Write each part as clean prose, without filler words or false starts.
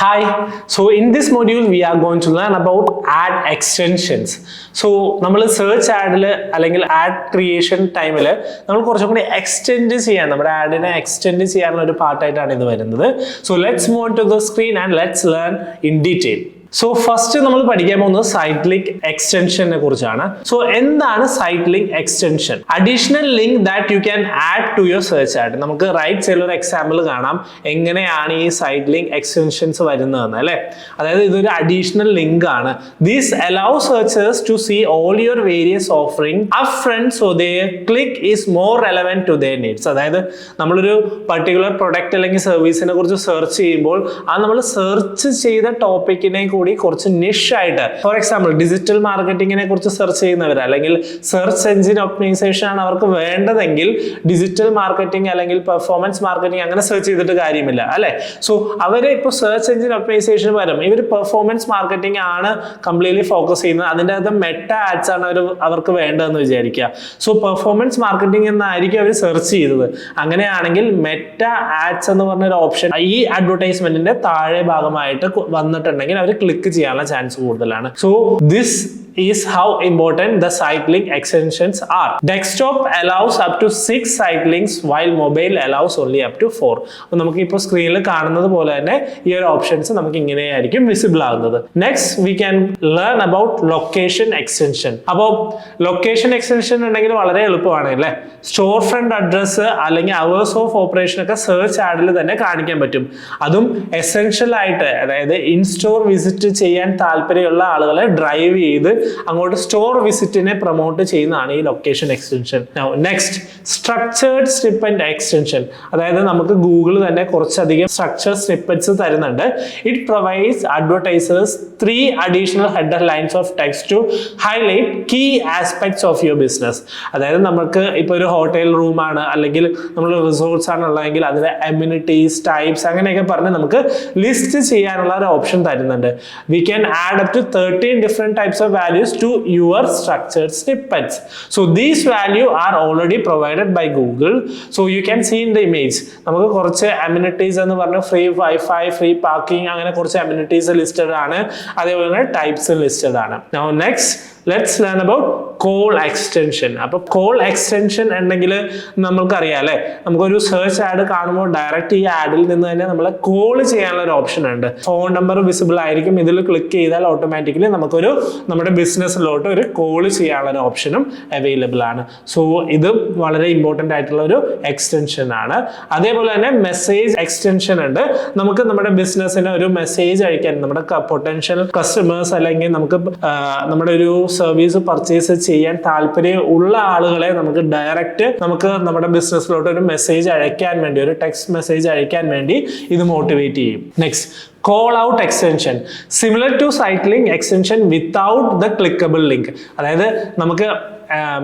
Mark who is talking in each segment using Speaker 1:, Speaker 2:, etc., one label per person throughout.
Speaker 1: Hi, so in this module we are going to learn about ad extensions. So നമ്മൾ search ആഡിൽ അല്ലെങ്കിൽ add creation ടൈമിൽ നമ്മൾ കുറച്ചും കൂടി എക്സ്റ്റെൻഡ് ചെയ്യാൻ നമ്മുടെ ആഡിനെ എക്സ്റ്റെൻഡ് ചെയ്യാനുള്ള ഒരു പാർട്ടായിട്ടാണ് ഇത് വരുന്നത്. So let's move to the screen and let's learn in detail. So first നമ്മൾ പഠിക്കാൻ പോകുന്നത് സൈറ്റ് ലിങ്ക് എക്സ്റ്റൻഷനെ കുറിച്ചാണ്. സോ എന്താണ് site link extension? Additional link that you can add to your search ad. നമുക്ക് റൈറ്റ് സൈഡിൽ ഒരു എക്സാമ്പിൾ കാണാം എങ്ങനെയാണ് ഈ സൈറ്റ് ലിങ്ക് എക്സ്റ്റൻഷൻസ് വരുന്നതെന്ന് അല്ലേ. അതായത് ഇതൊരു അഡീഷണൽ ലിങ്ക് ആണ്. This allow searchers to see all your various offering up front so their click is more relevant to their needs. അതായത് നമ്മളൊരു പർട്ടിക്കുലർ പ്രൊഡക്റ്റ് അല്ലെങ്കിൽ സർവീസിനെ കുറിച്ച് സെർച്ച് ചെയ്യുമ്പോൾ അത് നമ്മൾ സെർച്ച് ചെയ്ത ടോപ്പിക്കിനെ കൂടി കുറച്ച് നിഷ് ആയിട്ട്, ഫോർ എക്സാമ്പിൾ ഡിജിറ്റൽ മാർക്കറ്റിങ്ങിനെ കുറിച്ച് സെർച്ച് ചെയ്യുന്നവർ അല്ലെങ്കിൽ സെർച്ച് എഞ്ചിൻ ഒപ്റ്റിമൈസേഷൻ ആണ് അവർക്ക് വേണ്ടതെങ്കിൽ ഡിജിറ്റൽ മാർക്കറ്റിംഗ് അല്ലെങ്കിൽ പെർഫോമൻസ് മാർക്കറ്റിംഗ് അങ്ങനെ സെർച്ച് ചെയ്തിട്ട് കാര്യമില്ല അല്ലെ. സോ അവര് ഇപ്പോൾ സെർച്ച് എഞ്ചിൻ ഒപ്റ്റിമൈസേഷന് പകരം ഇവർ പെർഫോമൻസ് മാർക്കറ്റിംഗ് ആണ് കംപ്ലീറ്റ്ലി ഫോക്കസ് ചെയ്യുന്നത്. അതിൻ്റെ അകത്ത് മെറ്റ ആഡ്സ് ആണ് അവർക്ക് വേണ്ടതെന്ന് വിചാരിക്കുക. സോ പെർഫോമൻസ് മാർക്കറ്റിംഗ് എന്നായിരിക്കും അവർ സെർച്ച് ചെയ്തത്. അങ്ങനെയാണെങ്കിൽ മെറ്റ ആഡ്സ് എന്ന് പറഞ്ഞൊരു ഓപ്ഷൻ ഈ അഡ്വർടൈസ്മെന്റിന്റെ താഴെ ഭാഗമായിട്ട് വന്നിട്ടുണ്ടെങ്കിൽ അവർ ക്ലിക്ക് ചെയ്യാനുള്ള ചാൻസ് കൂടുതലാണ്. So this is how important the site link extensions are. Desktop allows up to 6 site links while mobile allows only up to 4. അപ്പോൾ നമുക്ക് ഇപ്പോൾ സ്ക്രീനിൽ കാണുന്നത് പോലെ തന്നെ ഈ ഒരു ഓപ്ഷൻസ് നമുക്ക് ഇങ്ങനെയായിരിക്കും വിസിബിൾ ആകുന്നത്. Next we can learn about location extension. അപ്പോൾ ലൊക്കേഷൻ എക്സ്റ്റൻഷൻ ഉണ്ടെങ്കിൽ വളരെ എളുപ്പമാണ് അല്ലേ. സ്റ്റോർ ഫ്രണ്ട് അഡ്രസ്സ് അല്ലെങ്കിൽ അവേഴ്സ് ഓഫ് ഓപ്പറേഷൻ ഒക്കെ സെർച്ച് ആഡിൽ തന്നെ കാണിക്കാൻ പറ്റും. അതും എസെൻഷ്യൽ ആയിട്ട്, അതായത് ഇൻ സ്റ്റോർ വിസിറ്റ് ചെയ്യാൻ താല്പര്യമുള്ള ആളുകളെ ഡ്രൈവ് ചെയ്ത് അങ്ങോട്ട് സ്റ്റോർ വിസിറ്റിനെ പ്രൊമോട്ട് ചെയ്യുന്നതാണ് ഈ location extension. Next structured snippet extension. അതായത് നമുക്ക് ഗൂഗിൾ തന്നെ കുറച്ചധികം സ്ട്രക്ചർ സ്നിപ്പറ്റ്സ് തരുന്നുണ്ട്. It provides advertisers 3 additional header lines of text to highlight key aspects of your business. അതായത് നമുക്ക് ഇപ്പോൾ ഒരു ഹോട്ടൽ റൂമാണ് അല്ലെങ്കിൽ നമ്മൾ റിസോർട്ട്സ് ആണ് ഉള്ളതെങ്കിൽ അതിലെ അമ്യൂണിറ്റീസ് ടൈപ്സ് അങ്ങനെയൊക്കെ പറഞ്ഞ് നമുക്ക് ലിസ്റ്റ് ചെയ്യാനുള്ള ഒരു ഓപ്ഷൻ തരുന്നുണ്ട്. We can add up to 13 different types of values to your structured snippets. So these value are already provided by Google. So you can see in the image നമുക്ക് കുറച്ച് amenities എന്ന് പറഞ്ഞ free wifi, free parking അങ്ങനെ കുറച്ച് amenities listed ആണ്. അതേപോലെ തന്നെ types listed ആണ്. Now next let's learn about call extension. അപ്പോൾ കോൾ എക്സ്റ്റൻഷൻ ഉണ്ടെങ്കിൽ നമുക്കറിയാം അല്ലേ, നമുക്കൊരു സെർച്ച് ആഡ് കാണുമ്പോൾ ഡയറക്റ്റ് ഈ ആഡിൽ നിന്ന് തന്നെ നമ്മളെ കോൾ ചെയ്യാനുള്ള ഒരു ഓപ്ഷൻ ഉണ്ട്. ഫോൺ നമ്പർ വിസിബിൾ ആയിരിക്കും. ഇതിൽ ക്ലിക്ക് ചെയ്താൽ ഓട്ടോമാറ്റിക്കലി നമുക്കൊരു നമ്മുടെ ബിസിനസ്സിലോട്ട് ഒരു കോൾ ചെയ്യാനുള്ള ഒരു ഓപ്ഷനും അവൈലബിൾ ആണ്. സോ ഇത് വളരെ ഇമ്പോർട്ടൻ്റ് ആയിട്ടുള്ള ഒരു എക്സ്റ്റൻഷൻ ആണ്. അതേപോലെ തന്നെ മെസ്സേജ് എക്സ്റ്റൻഷൻ ഉണ്ട്. നമുക്ക് നമ്മുടെ ബിസിനസ്സിന് ഒരു മെസ്സേജ് അയക്കാൻ നമ്മുടെ പൊട്ടൻഷ്യൽ കസ്റ്റമേഴ്സ് അല്ലെങ്കിൽ നമുക്ക് നമ്മുടെ ഒരു സർവീസ് പർച്ചേസ് ചെയ്യാൻ താല്പര്യം ഉള്ള ആളുകളെ നമുക്ക് ഡയറക്റ്റ് നമുക്ക് നമ്മുടെ ബിസിനസ്സിലോട്ട് ഒരു മെസ്സേജ് അയക്കാൻ വേണ്ടി, ഒരു ടെക്സ്റ്റ് മെസ്സേജ് അയക്കാൻ വേണ്ടി ഇത് മോട്ടിവേറ്റ് ചെയ്യും. Next call out extension, similar to site link extension without the clickable link. അതായത് നമുക്ക്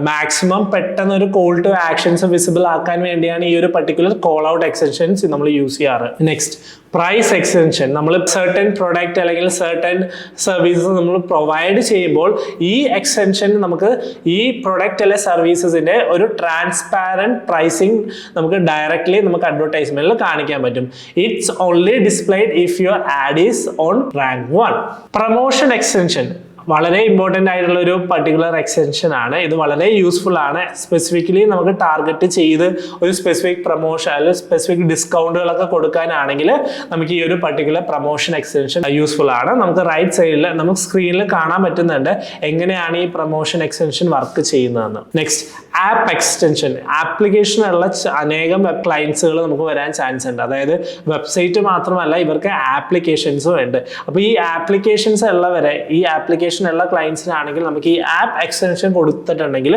Speaker 1: മാക്സിമം പെട്ടെന്ന് ഒരു കോൾ ടു ആക്ഷൻസ് വിസിബിൾ ആക്കാൻ വേണ്ടിയാണ് ഈ ഒരു പർട്ടിക്കുലർ കോൾ ഔട്ട് എക്സ്റ്റൻഷൻസ് നമ്മൾ യൂസ് ചെയ്യാറ്. Next price extension. നമ്മൾ സർട്ടൻ പ്രൊഡക്റ്റ് അല്ലെങ്കിൽ സർട്ടൻ സർവീസസ് നമ്മൾ പ്രൊവൈഡ് ചെയ്യുമ്പോൾ ഈ എക്സ്റ്റൻഷൻ നമുക്ക് ഈ പ്രൊഡക്റ്റ് അല്ലെ സർവീസസിന്റെ ഒരു ട്രാൻസ്പാരന്റ് പ്രൈസിങ് നമുക്ക് ഡയറക്ട്ലി നമുക്ക് അഡ്വർടൈസ്മെന്റിൽ കാണിക്കാൻ പറ്റും. It's only displayed if your add is on rank 1. Promotion extension വളരെ ഇമ്പോർട്ടൻ്റ് ആയിട്ടുള്ള ഒരു പർട്ടിക്കുലർ എക്സ്റ്റൻഷൻ ആണ്. ഇത് വളരെ യൂസ്ഫുൾ ആണ്. സ്പെസിഫിക്കലി നമുക്ക് ടാർഗറ്റ് ചെയ്ത് ഒരു സ്പെസിഫിക് പ്രൊമോഷൻ അല്ലെങ്കിൽ സ്പെസിഫിക് ഡിസ്കൗണ്ടുകളൊക്കെ കൊടുക്കാനാണെങ്കിൽ നമുക്ക് ഈ ഒരു പർട്ടിക്കുലർ പ്രൊമോഷൻ എക്സ്റ്റൻഷൻ യൂസ്ഫുൾ ആണ്. നമുക്ക് റൈറ്റ് സൈഡിൽ നമുക്ക് സ്ക്രീനിൽ കാണാൻ പറ്റുന്നുണ്ട് എങ്ങനെയാണ് ഈ പ്രൊമോഷൻ എക്സ്റ്റൻഷൻ വർക്ക് ചെയ്യുന്നതെന്ന്. Next app extension. ആപ്ലിക്കേഷനുള്ള അനേകം വെബ് ക്ലയൻസുകൾ നമുക്ക് വരാൻ ചാൻസ് ഉണ്ട്. അതായത് വെബ്സൈറ്റ് മാത്രമല്ല ഇവർക്ക് ആപ്ലിക്കേഷൻസും ഉണ്ട്. അപ്പോൾ ഈ ആപ്ലിക്കേഷൻസ് ഉള്ളവരെ ഈ ആപ്ലിക്കേഷൻ ഉള്ള ക്ലയൻസിനാണെങ്കിൽ നമുക്ക് ഈ ആപ്പ് എക്സ്റ്റൻഷൻ കൊടുത്തിട്ടുണ്ടെങ്കിൽ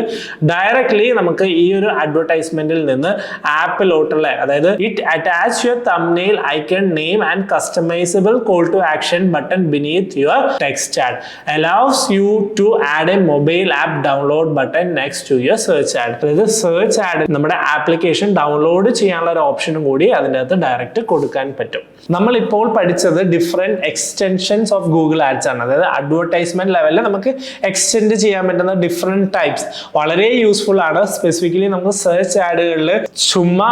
Speaker 1: ഡയറക്ട്ലി നമുക്ക് ഈ ഒരു അഡ്വർടൈസ്മെന്റിൽ നിന്ന് ആപ്പിലോട്ടുള്ള, അതായത് it attach your thumbnail icon name and customizable call to action button beneath your text ad allows you to add a mobile app download button next to your search ad. അതായത് search ad നമ്മുടെ application download ചെയ്യാനുള്ള ഒരു ഓപ്ഷനും കൂടി അതിൻ്റെ അകത്ത് direct കൊടുക്കാൻ പറ്റും. നമ്മൾ ഇപ്പോൾ പഠിച്ചത് different extensions of Google ads ആണ്. അതായത് അഡ്വർടൈസ്മെന്റ് ലെവലിൽ നമുക്ക് എക്സ്റ്റെൻഡ് ചെയ്യാൻ പറ്റുന്ന ഡിഫറെന്റ് ടൈപ്സ് വളരെ യൂസ്ഫുൾ ആണ്. സ്പെസിഫിക്കലി നമുക്ക് സെർച്ച് ആഡുകളിൽ ചുമ്മാ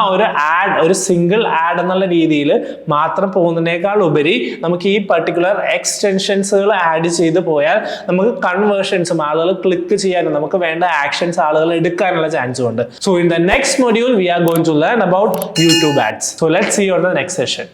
Speaker 1: ഒരു സിംഗിൾ ആഡ് എന്നുള്ള രീതിയിൽ മാത്രം പോകുന്നതിനേക്കാൾ ഉപരി നമുക്ക് ഈ പർട്ടിക്കുലർ എക്സ്റ്റൻഷൻസുകൾ ആഡ് ചെയ്ത് പോയാൽ നമുക്ക് കൺവേർഷൻസും ആളുകൾ ക്ലിക്ക് ചെയ്യാനും നമുക്ക് വേണ്ട ആക്ഷൻസ് ആളുകൾ എടുക്കാനുള്ള ചാൻസും ഉണ്ട്. So in the next module we are going to learn about YouTube ads. So let's see on the next session.